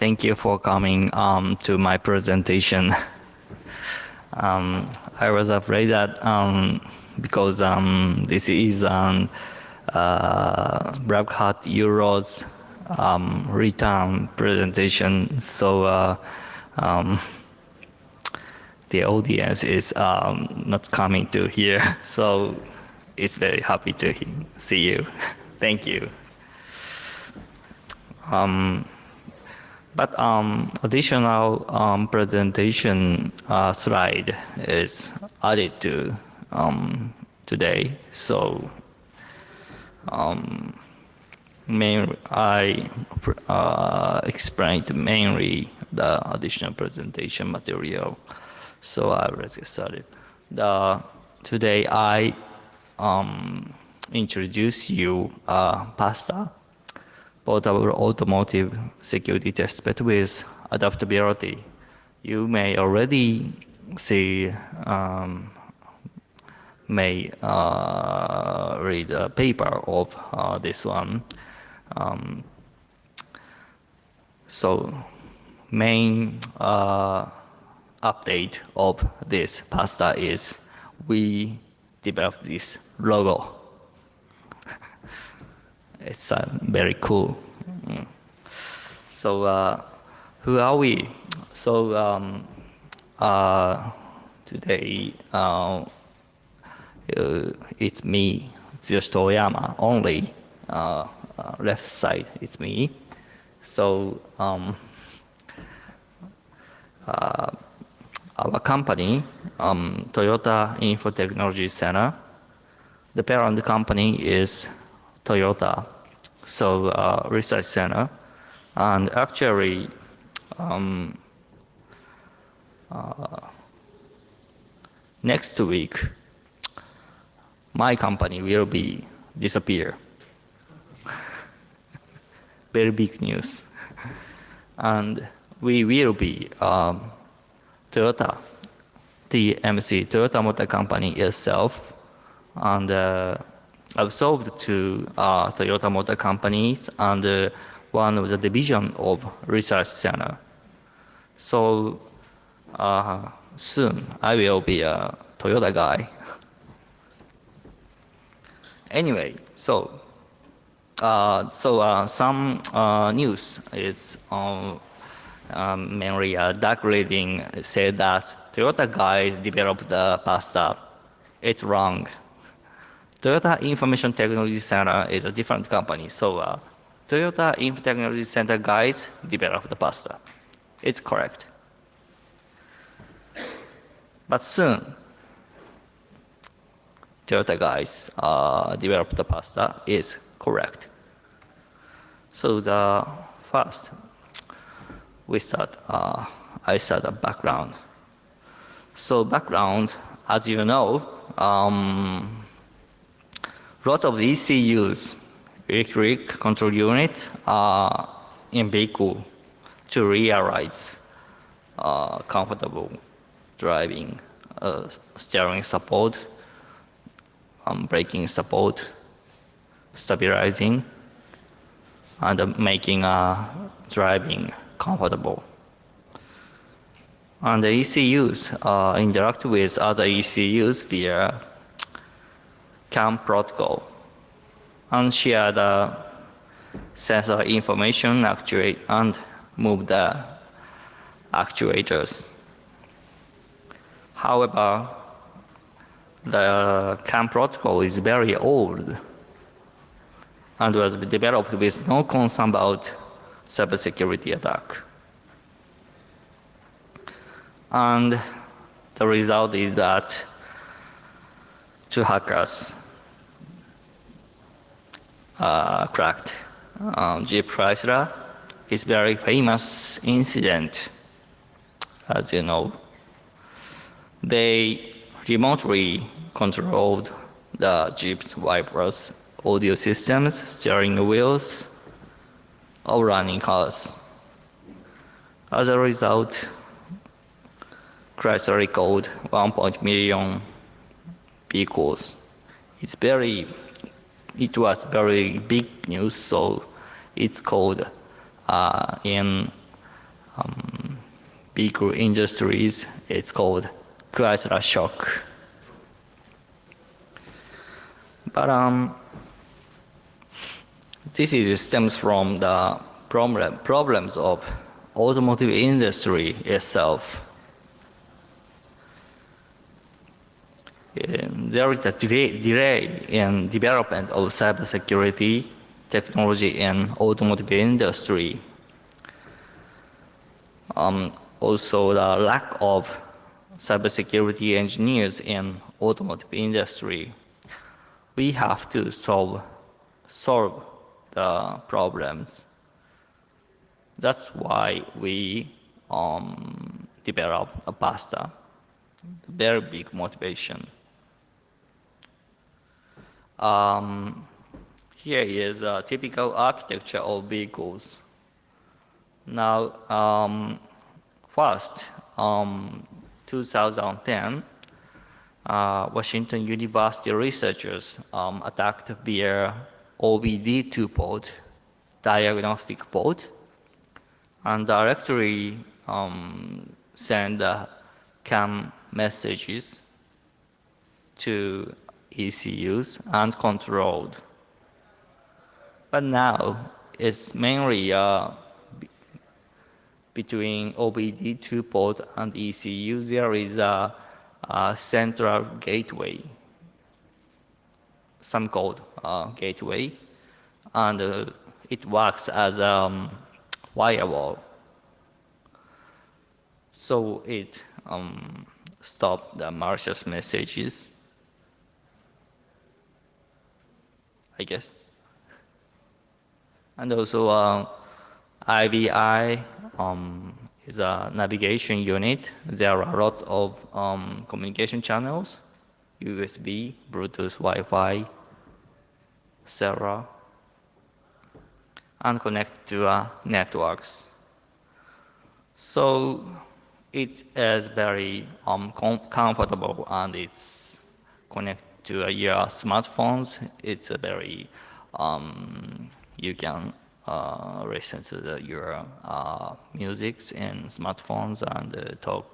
Thank you for coming to my presentation. I was afraid that because this is Black Hat Euro's return presentation, so the audience is not coming to here. So it's very happy to see you. Thank you. But additional presentation slide is added to today. So I explained mainly the additional presentation material. So I will get started. Today I introduce you PASTA, portable automotive security testbed with adaptability. You may already see, read a paper of this one. So main update of this pasta is we developed this logo. It's very cool. So who are we? So today it's me, Tsuyoshi Toyama, only left side it's me. So our company, Toyota Info Technology Center, the parent company is Toyota, so research center, and actually next week my company will be disappear. Very big news. And we will be Toyota, TMC, Toyota Motor Company itself, and absorbed to Toyota Motor Companies and one of the division of research center. So soon I will be a Toyota guy. Anyway, so some news is mainly dark reading said that Toyota guys developed the pasta. It's wrong. Toyota Information Technology Center is a different company. So Toyota Info Technology Center guys developed the pasta. It's correct. But soon, Toyota guys developed the pasta is correct. So the first, I start a background. So background, as you know, lot of ECUs, electric control units, are in vehicle to realize comfortable driving, steering support, braking support, stabilizing, and making driving comfortable. And the ECUs interact with other ECUs via CAN protocol and share the sensor information, actuate and move the actuators. However, the CAN protocol is very old and was developed with no concern about cybersecurity attack. And the result is that two hackers cracked Jeep Chrysler. It's a very famous incident, as you know. They remotely controlled the Jeep's wipers, audio systems, steering wheels, of running cars. As a result, Chrysler recalled 1.1 million vehicles. It was very big news, so it's called in vehicle industries. It's called Chrysler shock. But stems from the problems of automotive industry itself. There is a delay in development of cybersecurity technology in automotive industry. Also, the lack of cybersecurity engineers in automotive industry. We have to solve the problems. That's why we develop a pasta. Very big motivation. Here is a typical architecture of vehicles. Now, first, 2010, Washington University researchers attacked via OBD2 port, diagnostic port, and directly send CAN messages to ECUs and controlled. But now it's mainly between OBD2 port and ECU. There is a central gateway, some called gateway, and it works as a firewall. So it stops the malicious messages, I guess. And also IVI is a navigation unit. There are a lot of communication channels, USB, Bluetooth, Wi-Fi, etc., and connect to networks. So it is very comfortable, and it's connected to your smartphones. It's a very you can listen to your music in smartphones and talk,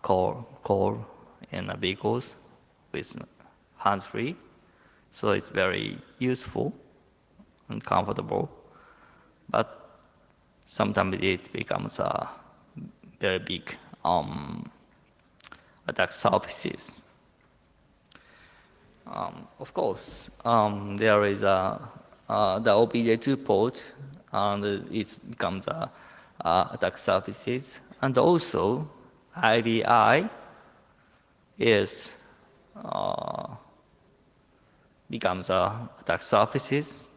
call in vehicles with hands-free. So it's very useful and comfortable. But sometimes it becomes a very big attack surfaces. Of course, there is the OBD2 port, and it becomes attack surfaces. And also, IVI is becomes attack surfaces.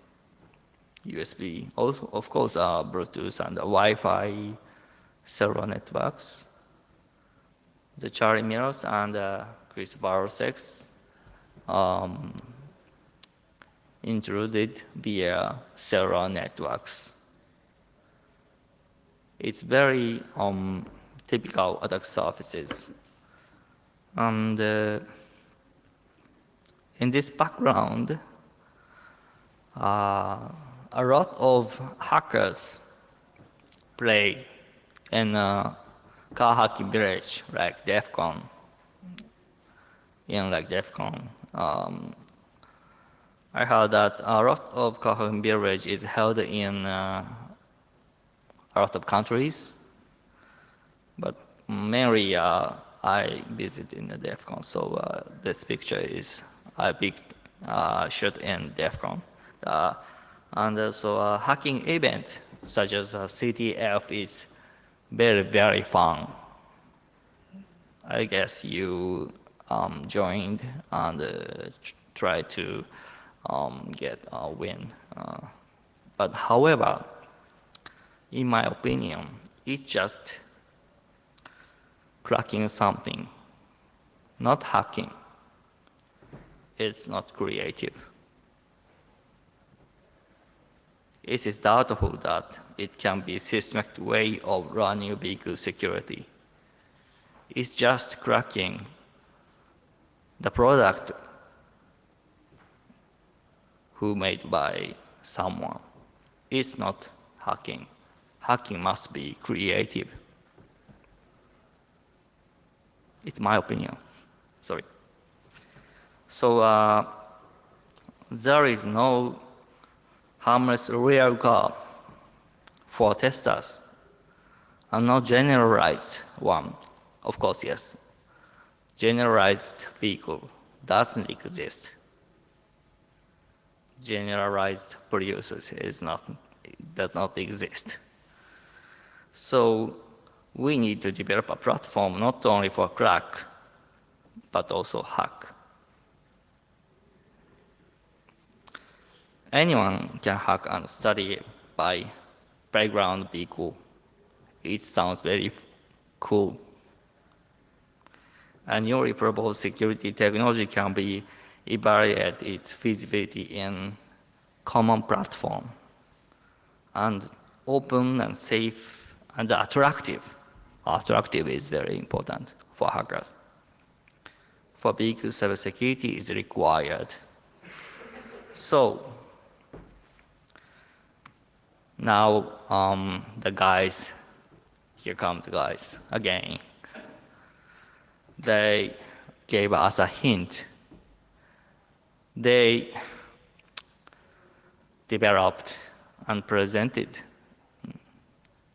USB, also, of course, Bluetooth and Wi-Fi, cellular networks, the Charlie mirrors and Chris Barosek intruded via cellular networks. It's very typical attack surfaces. And in this background, a lot of hackers play in car hacking village like DEF CON. I heard that a lot of car hacking village is held in a lot of countries, but mainly I visit in the DEF CON, so this picture is a big shot in DEF CON. And also a hacking event such as CTF is very, very fun. I guess you joined and try to get a win. But however, in my opinion, it's just cracking something, not hacking. It's not creative. It is doubtful that it can be a systematic way of running vehicle security. It's just cracking the product who made by someone. It's not hacking. hacking must be creative. It's my opinion. Sorry. So there is no harmless real car for testers, and no generalized one. Of course, yes. Generalized vehicle doesn't exist. Generalized producers does not exist. So we need to develop a platform not only for crack, but also hack. Anyone can hack and study by playground vehicle. It sounds very cool. A newly proposed security technology can be evaluate its feasibility in common platform, and open and safe and attractive. Attractive is very important for hackers. For vehicle cybersecurity is required. So now the guys, here comes the guys again. They gave us a hint. They developed and presented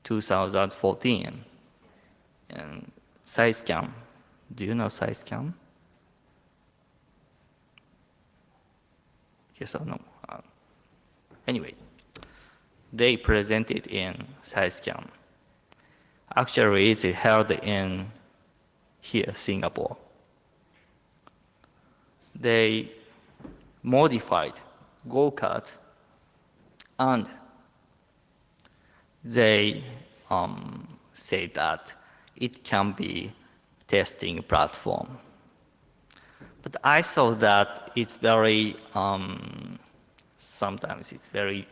2014 and SideScan. Do you know SideScan? Yes or no? Anyway, they presented in SideScan. Actually, it's held in here, Singapore. They modified go-kart, and they say that it can be testing platform. But I saw that it's very, sometimes it's very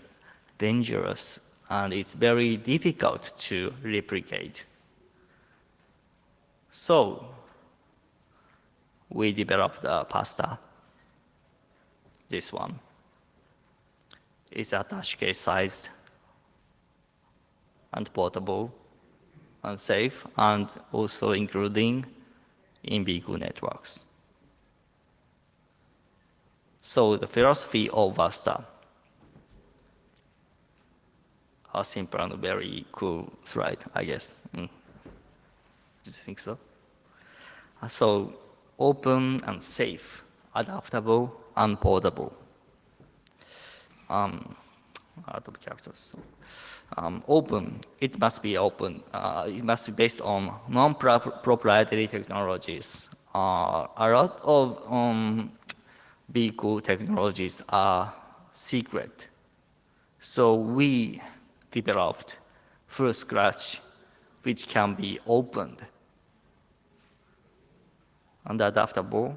dangerous and it's very difficult to replicate. So we developed a pasta, this one. It's attache case sized and portable and safe, and also including in-vehicle networks. So the philosophy of Vasta, a simple and very cool slide, I guess. Do you think so? So open and safe, adaptable and portable. Out of characters. Open, it must be open. It must be based on non-proprietary technologies. A lot of vehicle technologies are secret. So we developed full scratch, which can be opened and adaptable.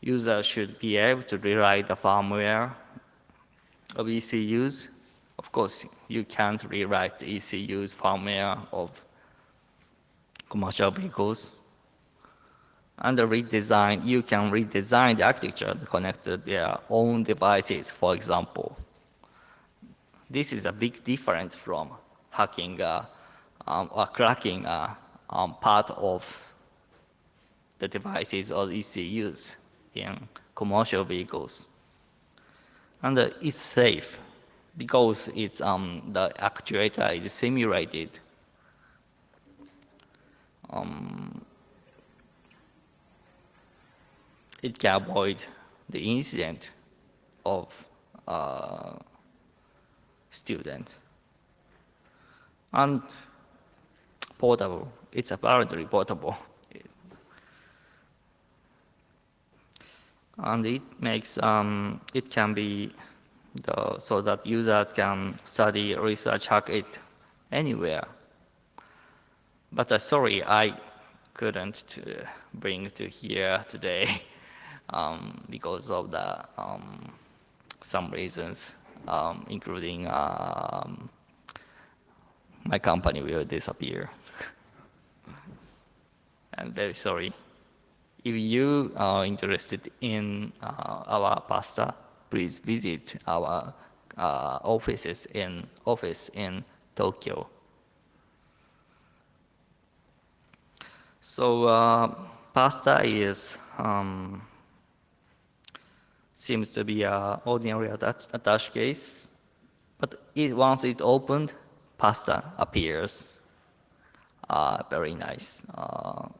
Users should be able to rewrite the firmware of ECUs. Of course, you can't rewrite the ECUs firmware of commercial vehicles. And you can redesign the architecture to connect to their own devices, for example. This is a big difference from hacking or cracking part of the devices or ECUs in commercial vehicles. And it's safe because it's, the actuator is simulated. It can avoid the incident of student. And portable, it's apparently portable. And it makes, it can be, so that users can study, research, hack it anywhere. But sorry, I couldn't bring to here today because of the some reasons, including my company will disappear. I'm very sorry. If you are interested in our pasta, please visit our office in Tokyo. So pasta is seems to be an ordinary attach case, but once it opened, pasta appears. Very nice.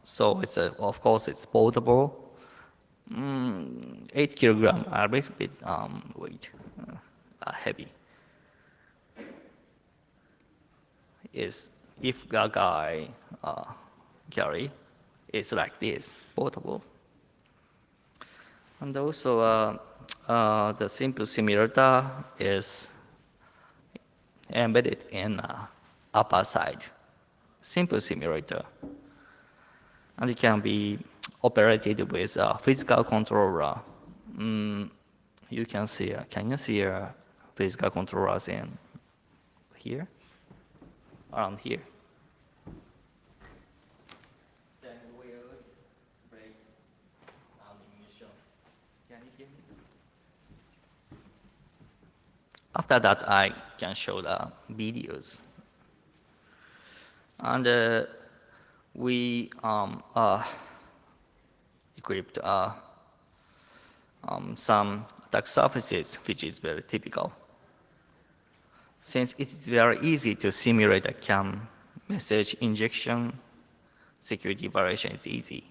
So of course it's portable. 8 kilogram, a little bit weight, heavy. Is if the guy carry, it's like this, portable. And also the simple simulator is embedded in upper side. Simple simulator. And it can be operated with a physical controller. You can see, can you see physical controllers in here? Around here. Steering wheels, brakes, and emissions. Can you hear me? After that, I can show the videos. And we equipped some attack surfaces, which is very typical. Since it is very easy to simulate a CAN message injection, security violation is easy.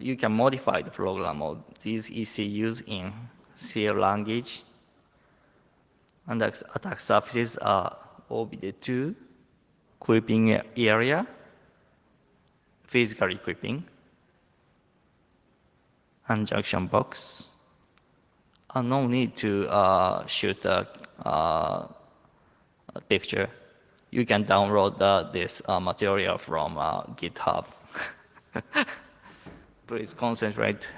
You can modify the program of these ECUs in C language, and the attack surfaces are OBD2, equipping area, physical equipping, and junction box. No need to shoot a picture. You can download this material from GitHub. Please concentrate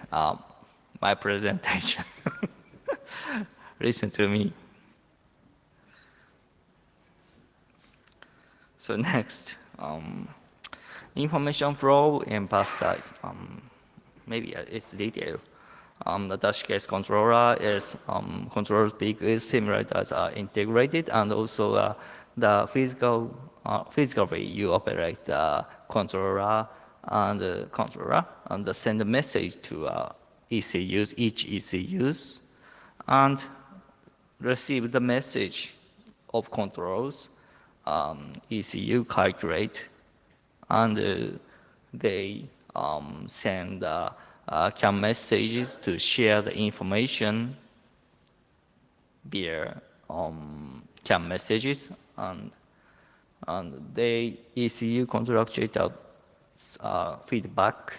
my presentation. Listen to me. So next, information flow in pasta is maybe it's detailed. The touch case controller is control peak is simulators are integrated, and also the physical way you operate the controller and send a message to ECUs, each ECUs, and receive the message of controls. ECU calculate, and they send CAN messages to share the information via CAN messages, and they ECU construct feedback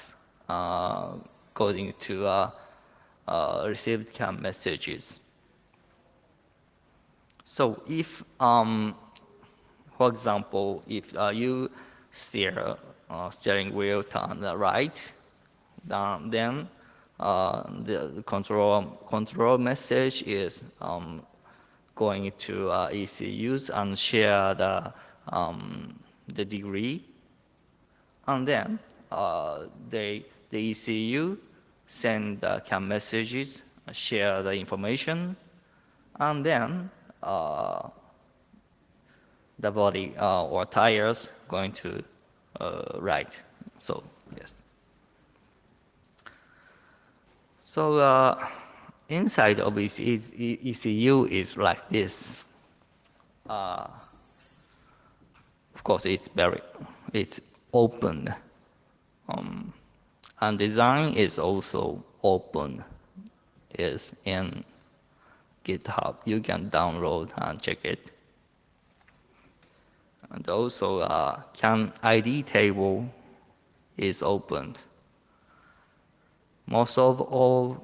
according to received CAN messages. So if for example, if you steer steering wheel turn right, then the control message is going to ECUs and share the degree, and then the ECU send CAN messages, share the information, and then the body or tires going to right. So yes. So inside of ECU is like this. Of course, it's open, and design is also open. Is in GitHub. You can download and check it. And also, CAN ID table is opened. Most of all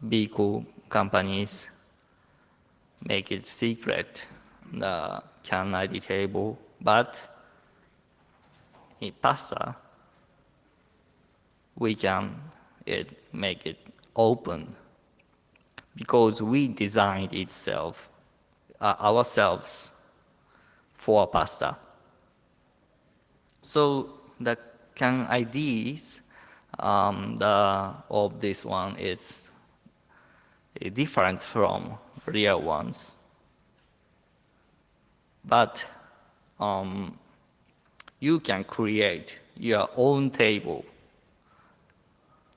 vehicle companies make it secret, the CAN ID table, but in pasta, we can make it open because we designed itself ourselves for pasta. So the CAN IDs of this one is different from real ones. But you can create your own table.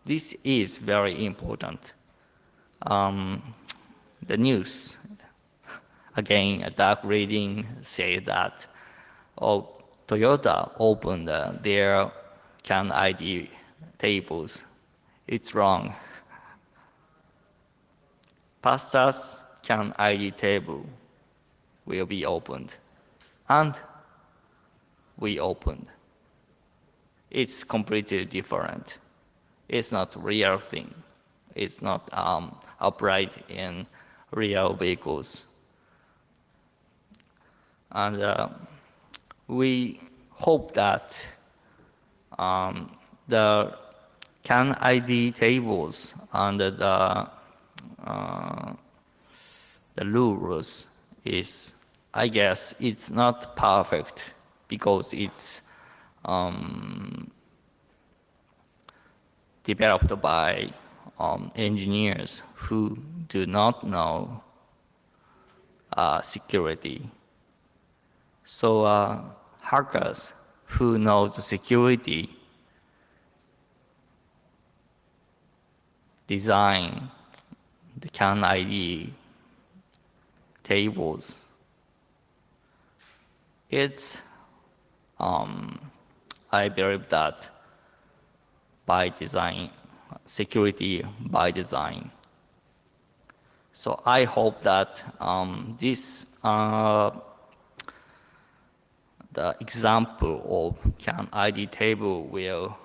This is very important. The news, again, a dark reading, say that Toyota opened their CAN ID tables. It's wrong. Pasta's CAN ID table will be opened, and we opened. It's completely different. It's not real thing. It's not upright in real vehicles. And we hope that the CAN ID tables and the rules is, I guess, it's not perfect because it's developed by engineers who do not know security. So hackers who know the security design the CAN ID tables. It's, I believe that by design, security by design. So I hope that this the example of CAN ID table will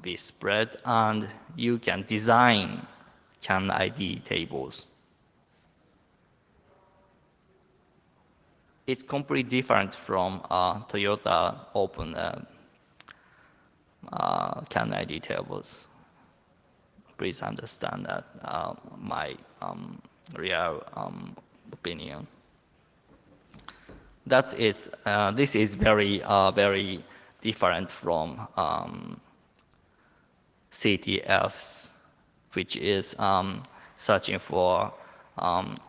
be spread, and you can design CAN ID tables. It's completely different from Toyota open CAN ID tables. Please understand that my real opinion. That is, this is very, very different from CTFs, which is searching for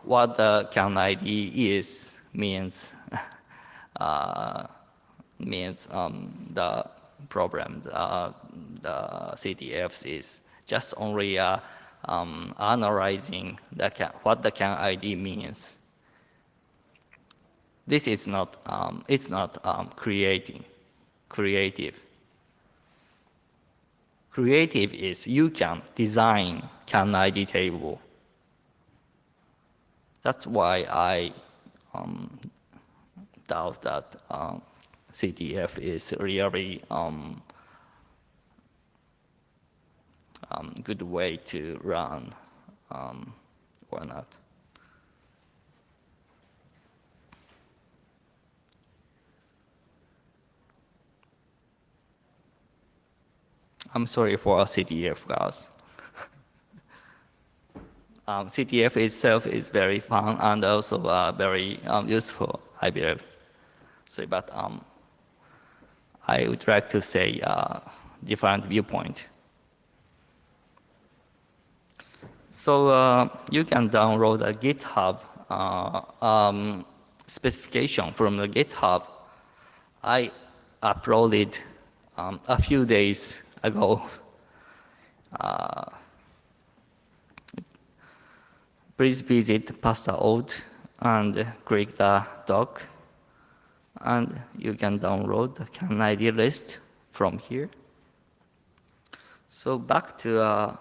what the CAN ID is, means the problem. The CTFs is just only analyzing what the CAN ID means. This is not, it's not creative. Creative is you can design CAN ID table. That's why I doubt that CTF is really good way to run or not. I'm sorry for CTF, guys. CTF itself is very fun and also very useful, I believe. So, but I would like to say different viewpoint. So you can download a GitHub specification from the GitHub. I uploaded a few days ago. Please visit Pasta.org and click the doc, and you can download the CAN ID list from here. So back to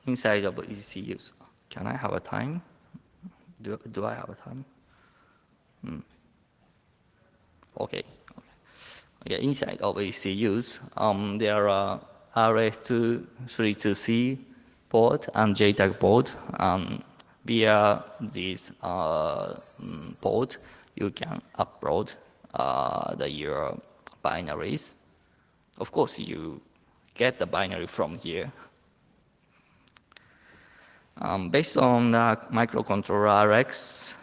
inside of ECUs. Can I have a time? Do I have a time? Okay. Yeah, inside of ECUs, there are RS232C port and JTAG port. Via this port, you can upload your binaries. Of course, you get the binary from here. Based on the microcontroller RX,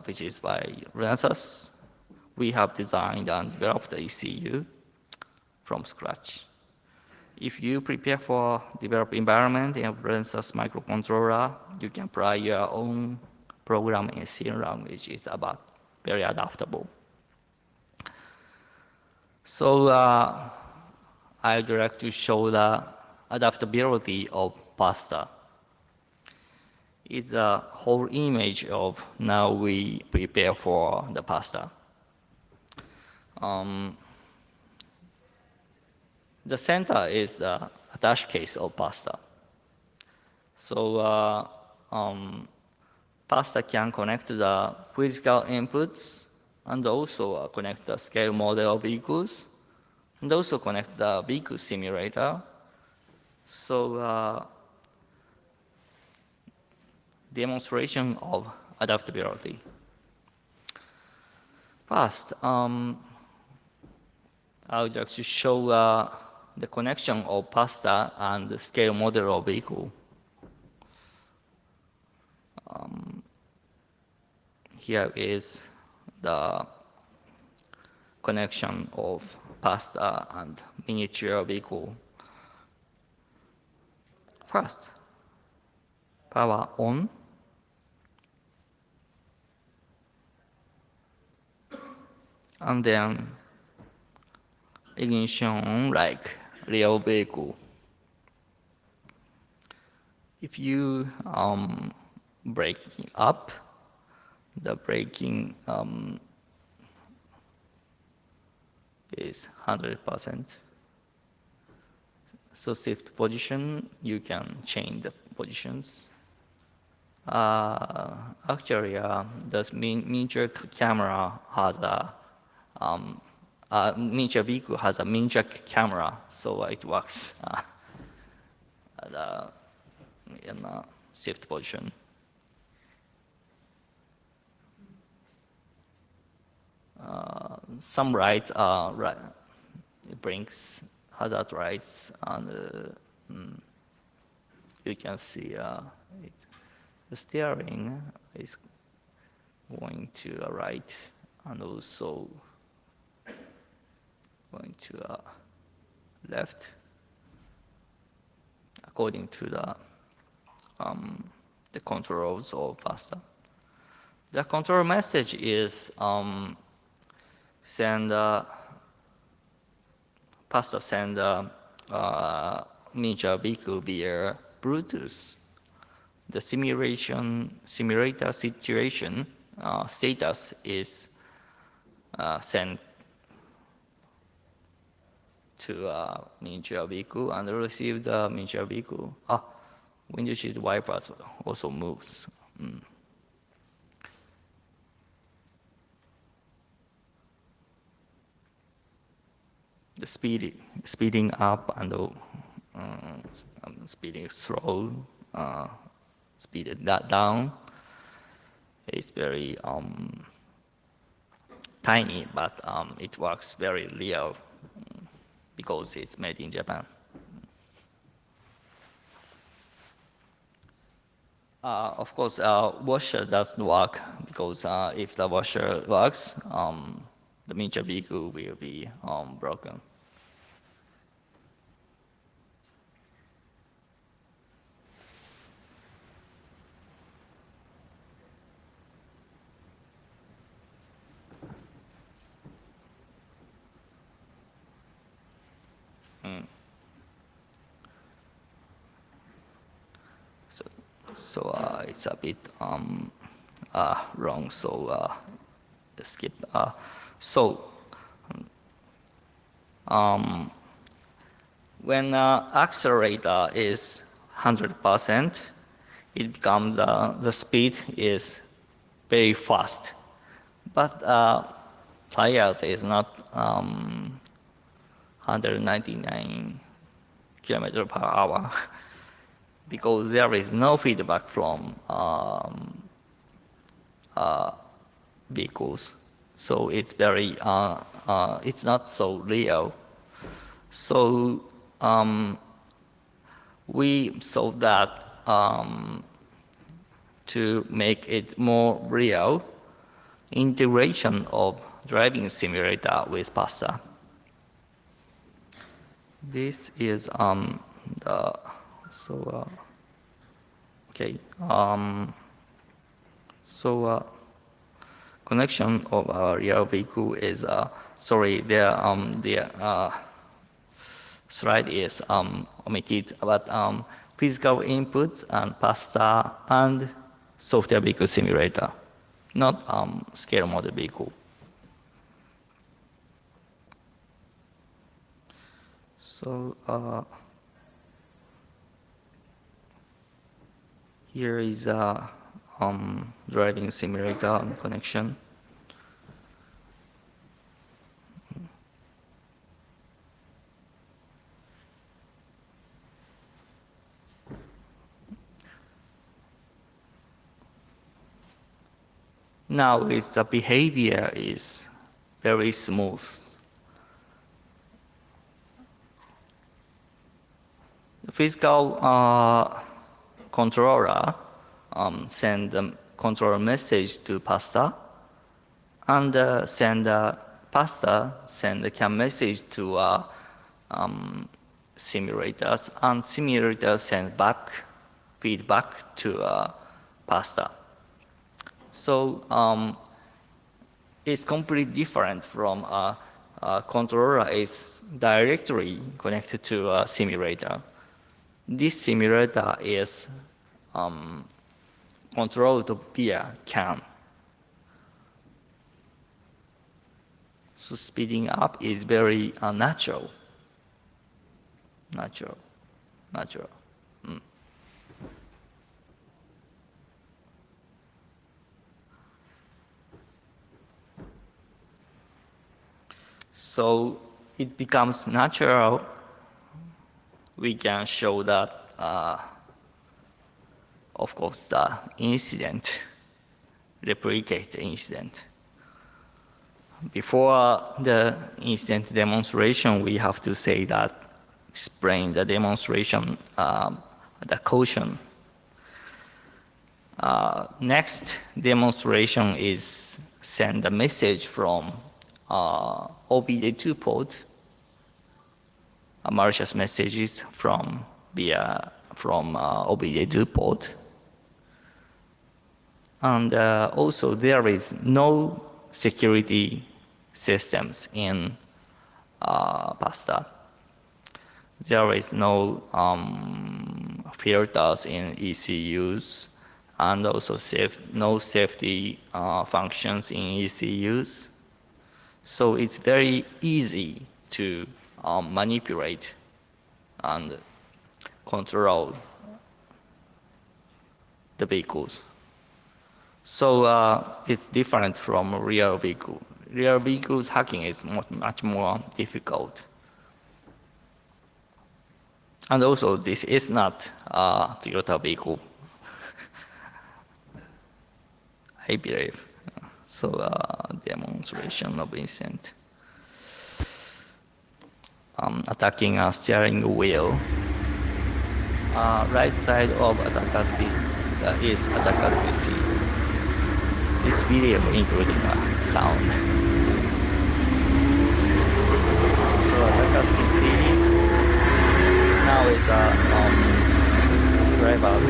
which is by Renesas, we have designed and developed the ECU from scratch. If you prepare for develop environment in Renesas microcontroller, you can apply your own programming in C language is about very adaptable. So I'd like to show the adaptability of pasta. It's a whole image of now we prepare for the pasta. The center is the attached case of pasta. So pasta can connect the physical inputs and also connect the scale model of vehicles and also connect the vehicle simulator. So demonstration of adaptability. First, I would like to show the connection of pasta and the scale model of vehicle. Here is the connection of pasta and miniature vehicle. First, power on. And then ignition like real vehicle. If you brake up, the braking is 100%. So shift position, you can change the positions. Actually, this miniature camera has a miniature vehicle has a miniature camera, so it works in a shift position. Some lights it brings hazard lights, and you can see the steering is going to the right and also going to the left according to the controls of pasta. The control message is pasta send miniature vehicle via Bluetooth. The simulator situation status is sent to a miniature vehicle and receive the miniature vehicle. Windshield wipers also moves. The speeding up and speeding slow, speeded that down. It's very tiny, but it works very real because it's made in Japan. Of course, washer doesn't work because if the washer works, the miniature vehicle will be broken. So it's a bit wrong, so skip. When accelerator is 100%, it becomes the speed is very fast. But tires is not 199 kilometers per hour because there is no feedback from vehicles. So it's very, it's not so real. So we solved that to make it more real, integration of driving simulator with pasta. This is okay. So connection of a real vehicle is sorry, the slide is omitted, but physical input and pasta and software vehicle simulator, not scale model vehicle. So here is a driving simulator connection. Now the behavior is very smooth. The physical controller send the controller message to pasta, and send the CAN message to simulators, and simulators send back feedback to pasta. So it's completely different from a controller is directly connected to a simulator. This simulator is controlled via CAN. So speeding up is very natural. So it becomes natural. We can show that, of course, the incident, replicate the incident. Before the incident demonstration, we have to say that, explain the demonstration, the caution. Next demonstration is send a message from OBD2 port, malicious messages from OBD2 port. And also there is no security systems in pasta. There is no filters in ECUs, and also no safety functions in ECUs. So it's very easy to manipulate and control the vehicles. So it's different from real vehicle. Real vehicles hacking is much more difficult. And also this is not a Toyota vehicle, I believe. So demonstration of incident. Attacking a steering wheel. Right side of attacker's is attacker's PC. This video including sound. So attacker's PC. Now it's driver's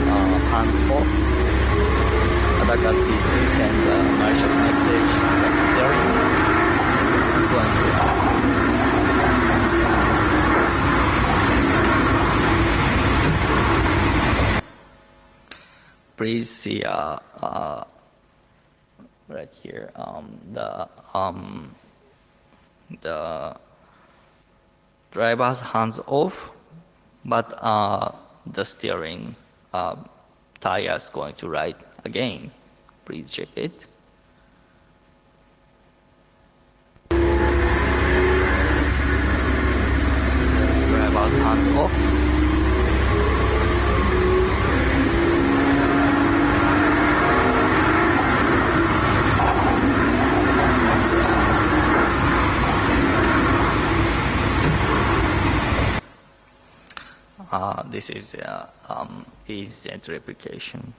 hands off. Attacker's PC send a malicious message from steering. Going to please see right here the driver's hands off, but the steering tire is going to ride again. Please check it. Driver's hands off. This is incident replication.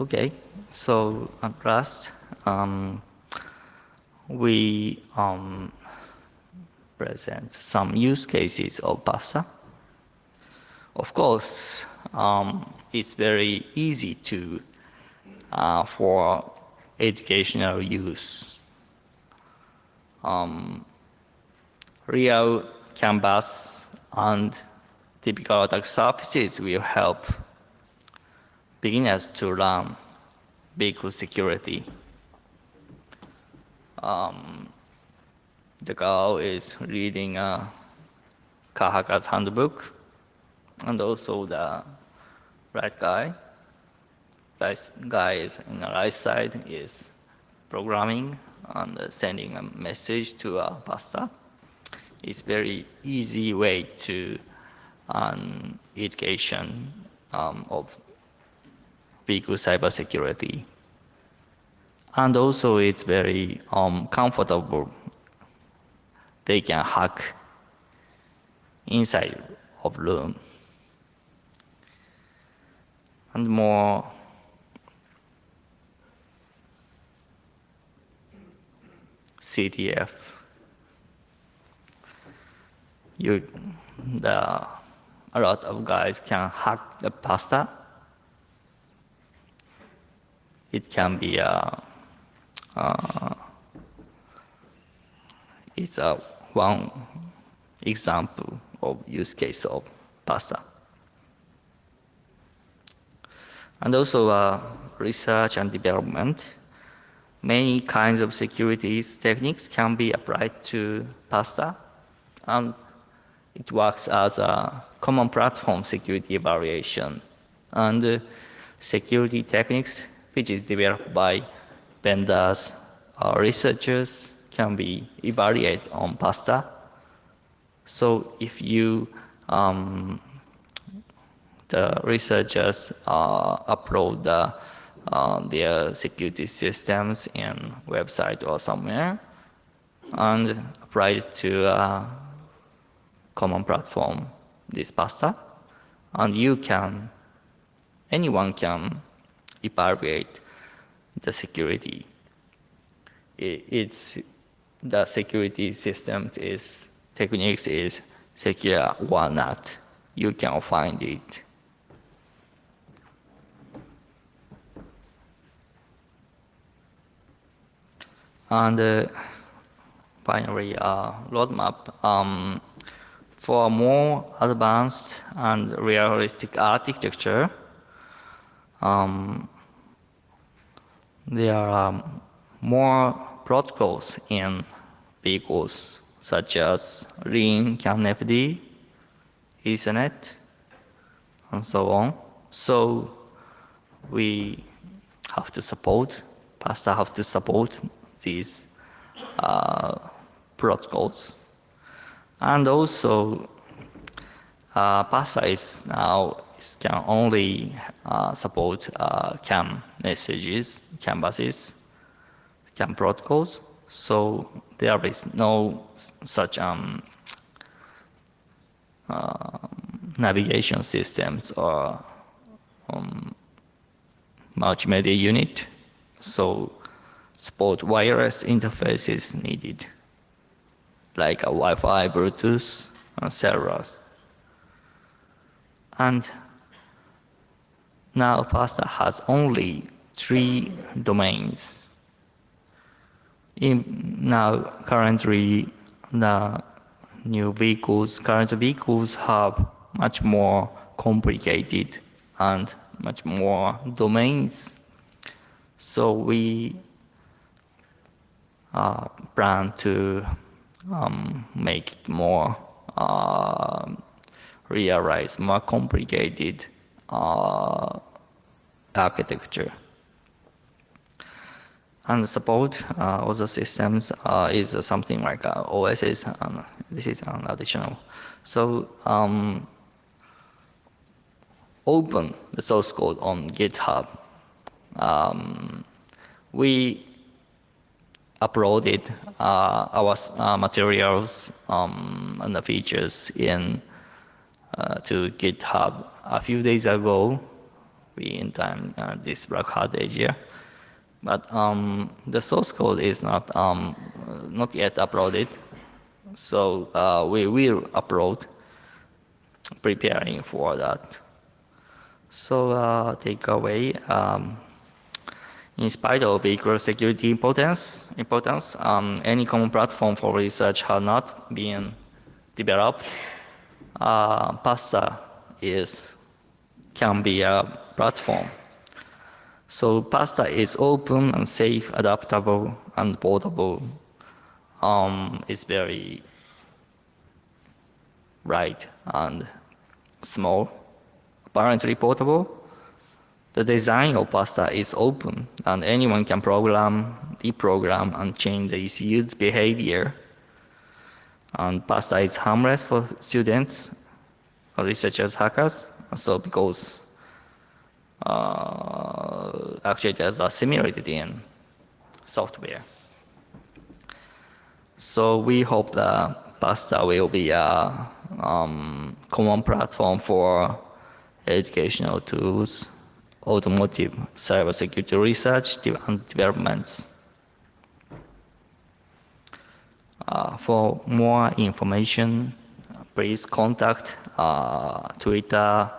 Okay, so at last we present some use cases of PASA. Of course, it's very easy to for educational use. Real canvas and typical attack surfaces will help beginners to learn vehicle security. The girl is reading a car hacker's handbook, and also the right guy is in the right side is programming and sending a message to a pastor. It's very easy way to education of vehicle cybersecurity. And also it's very comfortable. They can hack inside of room. And more CTF. A lot of guys can hack the pasta. It can be it's a one example of use case of pasta. And also research and development. Many kinds of security techniques can be applied to pasta, and it works as a common platform security evaluation. And security techniques, which is developed by vendors or researchers, can be evaluated on pasta. So if you the researchers upload their security systems in website or somewhere and apply it to a common platform, this pasta, and anyone can evaluate the security. The security systems techniques is secure or not. You can find it. And finally, roadmap. For more advanced and realistic architecture, there are more protocols in vehicles, such as LIN, CAN-FD, Ethernet, and so on. So we have to support, Pasta have to support these protocols. And also, Pasta is now can only support CAN messages, CAN buses, CAN protocols. So there is no such navigation systems or multimedia unit. So support wireless interfaces needed, like a Wi-Fi, Bluetooth, and cellulars. And now Pasta has only 3 domains. Currently, the current vehicles have much more complicated and much more domains. So we plan to make it more realize more complicated architecture. And support other systems is something like OSs, and this is an additional. So open the source code on GitHub. We uploaded our materials and the features to GitHub a few days ago. In time this Black Hat Asia, but the source code is not yet uploaded. So we will upload preparing for that. So takeaway, in spite of vehicle security importance, any common platform for research has not been developed. PASTA can be a platform. So PASTA is open and safe, adaptable, and portable. It's very light and small, apparently portable. The design of PASTA is open, and anyone can program, reprogram, and change the ECU's behavior. And PASTA is harmless for students, or researchers, hackers. So because actuators are simulated in software. So we hope that PASTA will be a common platform for educational tools, automotive cybersecurity research and developments. For more information, please contact Twitter,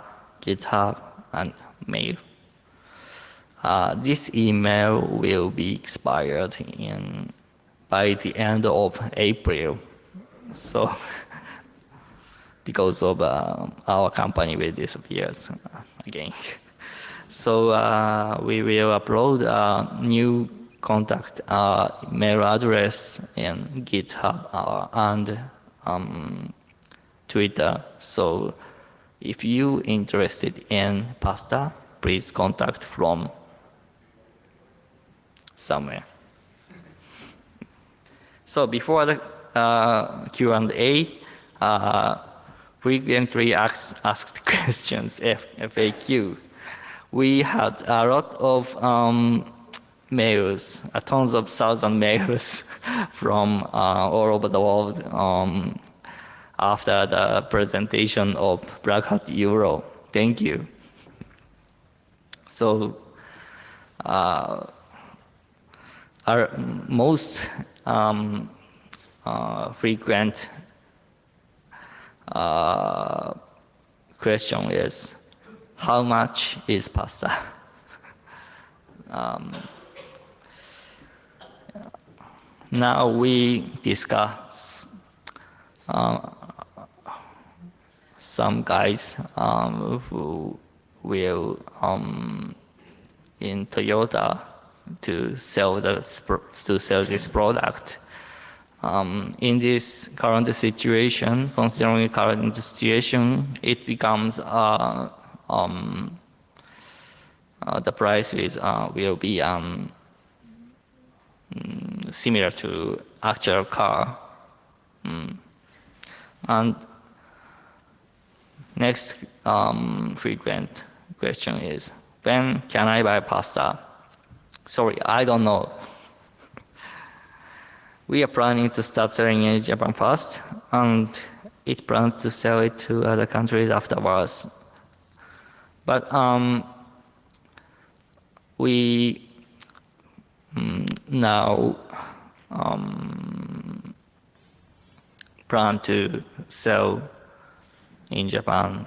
GitHub, and mail. This email will be expired by the end of April. So, because of our company will disappear again. So we will upload a new contact mail address in GitHub and Twitter. So if you interested in PASTA, please contact from somewhere. So before the Q&A, frequently asked questions, FAQ. We had a lot of mails, tons of thousand mails from all over the world after the presentation of Black Hat Euro. Thank you. So our most frequent question is, how much is PASTA? Now we discuss some guys who will in Toyota to sell this product. In this current situation, considering current situation, it becomes the price will be similar to actual car. And next frequent question is, when can I buy PASTA? Sorry, I don't know. We are planning to start selling in Japan first, and it plans to sell it to other countries afterwards. But we now plan to sell in Japan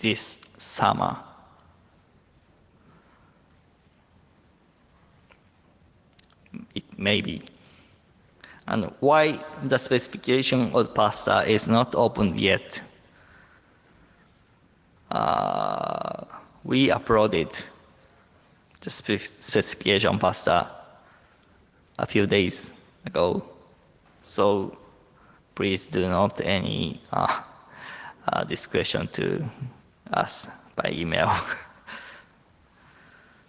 this summer. It may be. And why the specification of PASTA is not open yet? We uploaded the specification PASTA a few days ago. So please do not any this question to us by email.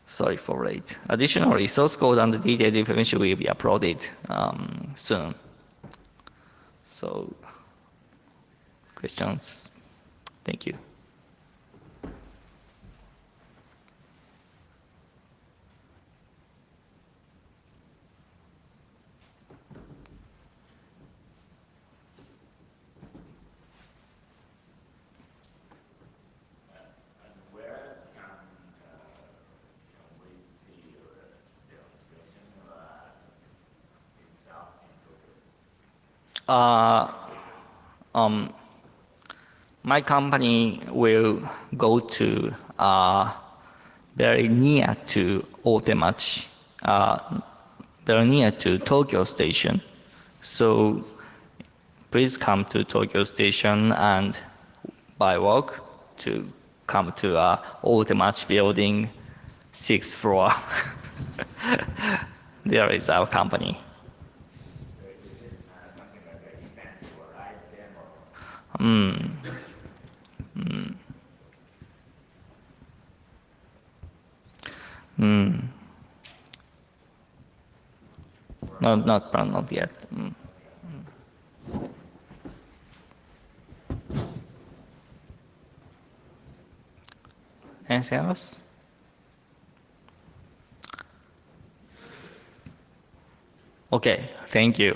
Sorry for late. Additionally, source code and detailed information will be uploaded soon. So, questions? Thank you. my company will go to very near to Otemachi, very near to Tokyo Station. So please come to Tokyo Station and by walk to come to Otemachi building, 6th floor. There is our company. No, not planned, not yet. Anything else? Okay, thank you.